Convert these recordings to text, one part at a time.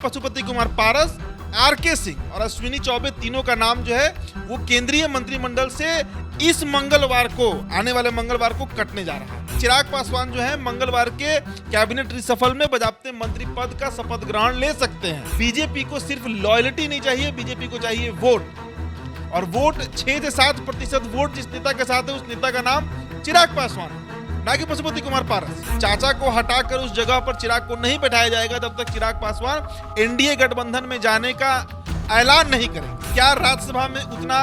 Pashupati Kumar Paras, R K Singh और अश्विनी चौबे तीनों का नाम जो है वो केंद्रीय मंत्रिमंडल से इस मंगलवार को, आने वाले मंगलवार को कटने जा रहा है। चिराग पासवान जो है मंगलवार के कैबिनेट रिसफल में बजाबते मंत्री पद का शपथ ग्रहण ले सकते हैं। बीजेपी को सिर्फ लॉयल्टी नहीं चाहिए, बीजेपी को चाहिए वोट, और वोट 6 से 7% वोट जिस नेता के साथ है उस नेता का नाम चिराग पासवान है, ना कि पशुपति कुमार पारस। चाचा को हटाकर उस जगह पर चिराग को नहीं बैठाया जाएगा जब तक चिराग पासवान एनडीए गठबंधन में जाने का ऐलान नहीं करेंगे। क्या राज्यसभा में उतना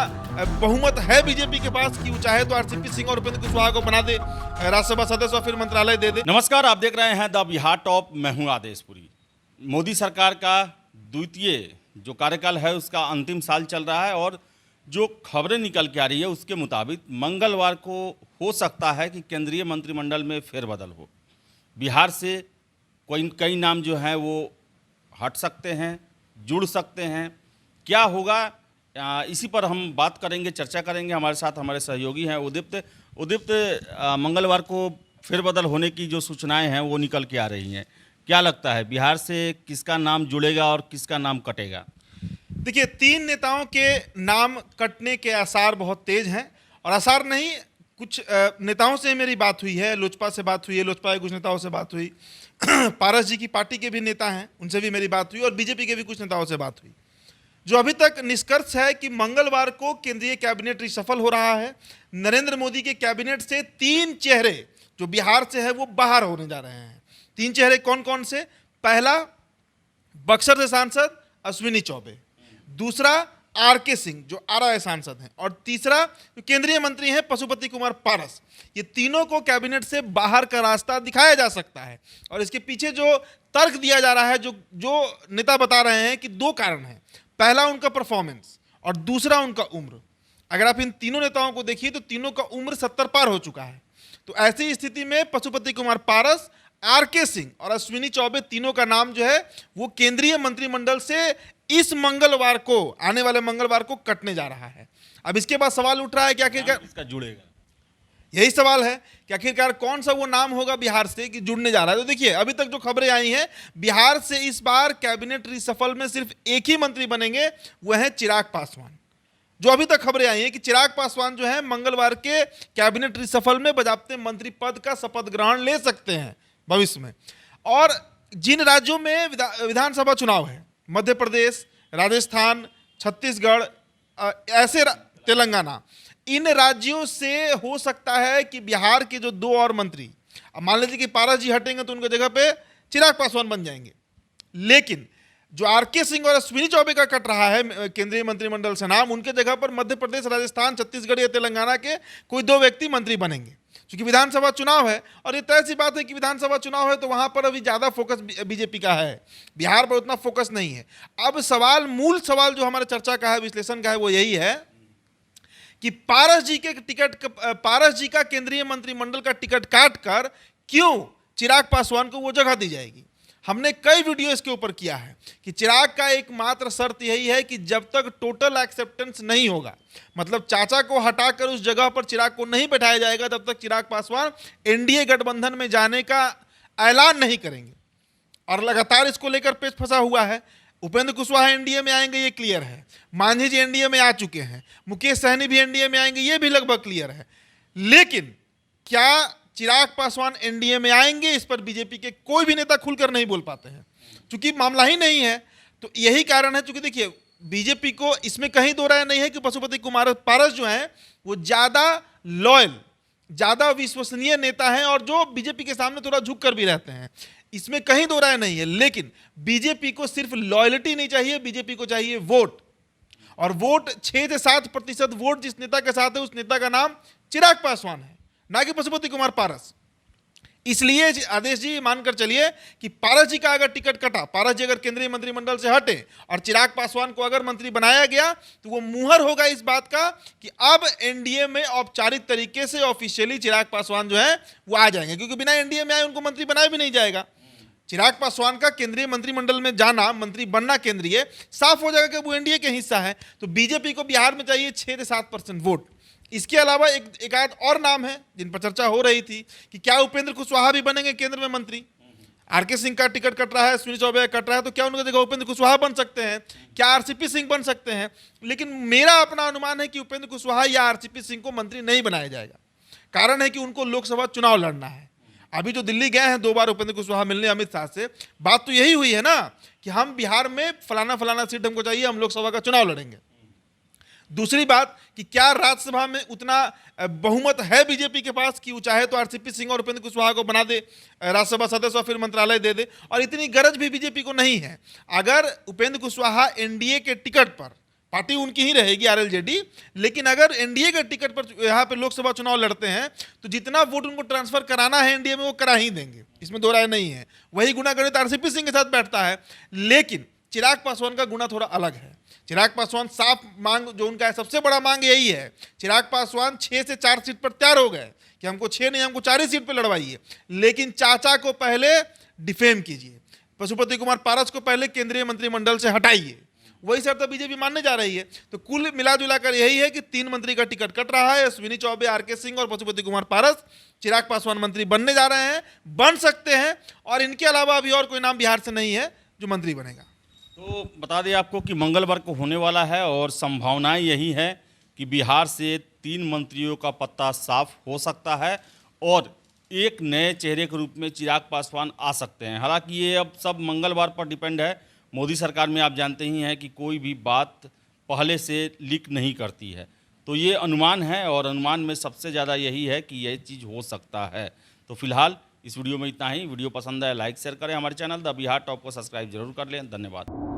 बहुमत है बीजेपी के पास कि वो चाहे तो आरसीपी सिंह और उपेंद्र कुशवाहा को बना दे राज्यसभा सदस्य और फिर मंत्रालय दे दे? नमस्कार, आप देख रहे हैं द बिहार टॉप। मैं हूं आदेशपुरी। मोदी सरकार का द्वितीय जो कार्यकाल है उसका अंतिम साल चल रहा है और जो खबरें निकल के आ रही है उसके मुताबिक मंगलवार को हो सकता है कि केंद्रीय मंत्रिमंडल में फेरबदल हो। बिहार से कई नाम जो हैं वो हट सकते हैं, जुड़ सकते हैं। क्या होगा इसी पर हम बात करेंगे, चर्चा करेंगे। हमारे साथ हमारे सहयोगी हैं उदिप्त। मंगलवार को फेरबदल होने की जो सूचनाएं हैं वो निकल के आ रही हैं। क्या लगता है बिहार से किसका नाम जुड़ेगा और किसका नाम कटेगा? देखिए, 3 नेताओं के नाम कटने के आसार बहुत तेज हैं, और आसार नहीं, कुछ नेताओं से मेरी बात हुई है, लोजपा से बात हुई है, लोजपा के कुछ नेताओं से बात हुई, पारस जी की पार्टी के भी नेता हैं उनसे भी मेरी बात हुई, और बीजेपी के भी कुछ नेताओं से बात हुई। जो अभी तक निष्कर्ष है कि मंगलवार को केंद्रीय कैबिनेट रिशफल हो रहा है। नरेंद्र मोदी के कैबिनेट से 3 चेहरे जो बिहार से है वो बाहर होने जा रहे हैं। 3 चेहरे कौन कौन से? पहला, बक्सर से सांसद अश्विनी चौबे, दूसरा आरके सिंह जो आरा सांसद हैं, और तीसरा जो केंद्रीय मंत्री हैं पशुपति कुमार पारस। ये तीनों को कैबिनेट से बाहर का रास्ता दिखाया जा सकता है, और इसके पीछे जो तर्क दिया जा रहा है, जो नेता बता रहे हैं कि 2 कारण हैं। पहला उनका परफॉर्मेंस और दूसरा उनका उम्र। अगर आप इन तीनों नेताओं को देखिए तो तीनों का उम्र 70 पार हो चुका है। तो ऐसी स्थिति में पशुपति कुमार पारस, आरके सिंह और अश्विनी चौबे तीनों का नाम जो है वो केंद्रीय मंत्रिमंडल से इस मंगलवार को, आने वाले मंगलवार को कटने जा रहा है। अब इसके बाद सवाल उठ रहा है कि आखिरकार इसका जुड़ेगा, यही सवाल है कि आखिरकार कौन सा वो नाम होगा बिहार से कि जुड़ने जा रहा है। तो देखिए, अभी तक जो खबरें आई हैं, बिहार से इस बार कैबिनेट रिसफल में सिर्फ एक ही मंत्री बनेंगे, वह है चिराग पासवान। जो अभी तक खबरें आई हैं कि चिराग पासवान जो है मंगलवार के कैबिनेट रिसफल में बजाबते मंत्री पद का शपथ ग्रहण ले सकते हैं भविष्य में। और जिन राज्यों में विधानसभा चुनाव है, मध्य प्रदेश, राजस्थान, छत्तीसगढ़, तेलंगाना, इन राज्यों से हो सकता है कि बिहार के जो 2 और मंत्री, अब मान लीजिए कि पारस जी हटेंगे तो उनकी जगह पे चिराग पासवान बन जाएंगे। लेकिन जो आरके सिंह और अश्विनी चौबे का कट रहा है केंद्रीय मंत्रिमंडल से नाम, उनके जगह पर मध्य प्रदेश, राजस्थान, छत्तीसगढ़ या तेलंगाना के कोई 2 व्यक्ति मंत्री बनेंगे। क्योंकि विधानसभा चुनाव है, और ये तय सी बात है कि विधानसभा चुनाव है तो वहां पर अभी ज्यादा फोकस बीजेपी का है, बिहार पर उतना फोकस नहीं है। अब सवाल, मूल सवाल जो हमारे चर्चा का है, विश्लेषण का है, वो यही है कि पारस जी का केंद्रीय मंत्रिमंडल का टिकट काट कर क्यों चिराग पासवान को वो जगह दी जाएगी। हमने कई वीडियो इसके ऊपर किया है कि चिराग का एकमात्र शर्त यही है कि जब तक टोटल एक्सेप्टेंस नहीं होगा, मतलब चाचा को हटाकर उस जगह पर चिराग को नहीं बैठाया जाएगा, तब तक चिराग पासवान एनडीए गठबंधन में जाने का ऐलान नहीं करेंगे। और लगातार इसको लेकर पेच फंसा हुआ है। उपेंद्र कुशवाहा एनडीए में आएंगे, ये क्लियर है। मांझी जी एनडीए में आ चुके हैं, मुकेश सहनी भी एनडीए में आएंगे, ये भी लगभग क्लियर है। लेकिन क्या चिराग पासवान एनडीए में आएंगे, इस पर बीजेपी के कोई भी नेता खुलकर नहीं बोल पाते हैं, क्योंकि मामला ही नहीं है। तो यही कारण है, क्योंकि देखिए बीजेपी को इसमें कहीं दो राय नहीं है कि पशुपति कुमार पारस जो हैं वो ज्यादा लॉयल, ज्यादा विश्वसनीय नेता हैं, और जो बीजेपी के सामने थोड़ा झुक कर भी रहते हैं, इसमें कहीं दो राय नहीं है। लेकिन बीजेपी को सिर्फ लॉयल्टी नहीं चाहिए, बीजेपी को चाहिए वोट, और वोट 6 से 7% वोट जिस नेता के साथ है उस नेता का नाम चिराग पासवान है, ना कि पशुपति कुमार पारस। इसलिए आदेश जी मानकर चलिए कि पारस जी का अगर टिकट कटा, पारस जी अगर केंद्रीय मंत्रिमंडल से हटे और चिराग पासवान को अगर मंत्री बनाया गया, तो वो मुहर होगा इस बात का कि अब एनडीए में औपचारिक तरीके से ऑफिशियली चिराग पासवान जो है वो आ जाएंगे, क्योंकि बिना एनडीए में आए उनको मंत्री बनाया भी नहीं जाएगा। चिराग पासवान का केंद्रीय मंत्रिमंडल में जाना, मंत्री बनना केंद्रीय, साफ हो जाएगा कि वो एनडीए के हिस्सा है। तो बीजेपी को बिहार में चाहिए 6 से 7% वोट। इसके अलावा एक आध और नाम है जिन पर चर्चा हो रही थी कि क्या उपेंद्र कुशवाहा भी बनेंगे केंद्र में मंत्री। आरके सिंह का टिकट कट रहा है, अश्विनी चौबे का कट रहा है, तो क्या उनकी जगह उपेंद्र कुशवाहा बन सकते हैं? क्या आरसीपी सिंह बन सकते हैं? लेकिन मेरा अपना अनुमान है कि उपेंद्र कुशवाहा या आरसीपी सिंह को मंत्री नहीं बनाया जाएगा। कारण है कि उनको लोकसभा चुनाव लड़ना है। अभी जो दिल्ली गए हैं 2 बार उपेंद्र कुशवाहा मिलने अमित शाह से, बात तो यही हुई है ना कि हम बिहार में फलाना फलाना सीट हमको चाहिए, हम लोकसभा का चुनाव लड़ेंगे। दूसरी बात कि क्या राज्यसभा में उतना बहुमत है बीजेपी के पास कि वो चाहे तो आरसीपी सिंह और उपेंद्र कुशवाहा को बना दे राज्यसभा सदस्य और फिर मंत्रालय दे दे, और इतनी गरज भी बीजेपी को नहीं है। अगर उपेंद्र कुशवाहा एनडीए के टिकट पर, पार्टी उनकी ही रहेगी आरएलजेडी, लेकिन अगर एनडीए के टिकट पर यहाँ पे लोकसभा चुनाव लड़ते हैं तो जितना वोट उनको ट्रांसफर कराना है एनडीए में वो करा ही देंगे, इसमें दो राय नहीं है। वही गुना गणित आरसीपी सिंह के साथ बैठता है। लेकिन चिराग पासवान का गुना थोड़ा अलग है। चिराग पासवान साफ मांग जो उनका है, सबसे बड़ा मांग यही है। चिराग पासवान 6 से 4 सीट पर तैयार हो गए कि हमको 6 नहीं, हमको 4 ही सीट पर लड़वाइए, लेकिन चाचा को पहले डिफेम कीजिए, पशुपति कुमार पारस को पहले केंद्रीय मंत्रिमंडल से हटाइए। वही शर्त बीजेपी मानने जा रही है। तो कुल मिला कर यही है कि 3 मंत्री का टिकट कट रहा है, अश्विनी चौबे, आरके सिंह और पशुपति कुमार पारस। चिराग पासवान मंत्री बनने जा रहे हैं, बन सकते हैं, और इनके अलावा अभी और कोई नाम बिहार से नहीं है जो मंत्री बनेगा। तो बता दें आपको कि मंगलवार को होने वाला है और संभावनाएं यही है कि बिहार से 3 मंत्रियों का पत्ता साफ हो सकता है और एक नए चेहरे के रूप में चिराग पासवान आ सकते हैं। हालांकि ये अब सब मंगलवार पर डिपेंड है। मोदी सरकार में आप जानते ही हैं कि कोई भी बात पहले से लीक नहीं करती है, तो ये अनुमान है और अनुमान में सबसे ज़्यादा यही है कि यह चीज़ हो सकता है। तो फिलहाल इस वीडियो में इतना ही। वीडियो पसंद आए लाइक शेयर करें, हमारे चैनल द बिहार टॉप को सब्सक्राइब जरूर कर लें। धन्यवाद।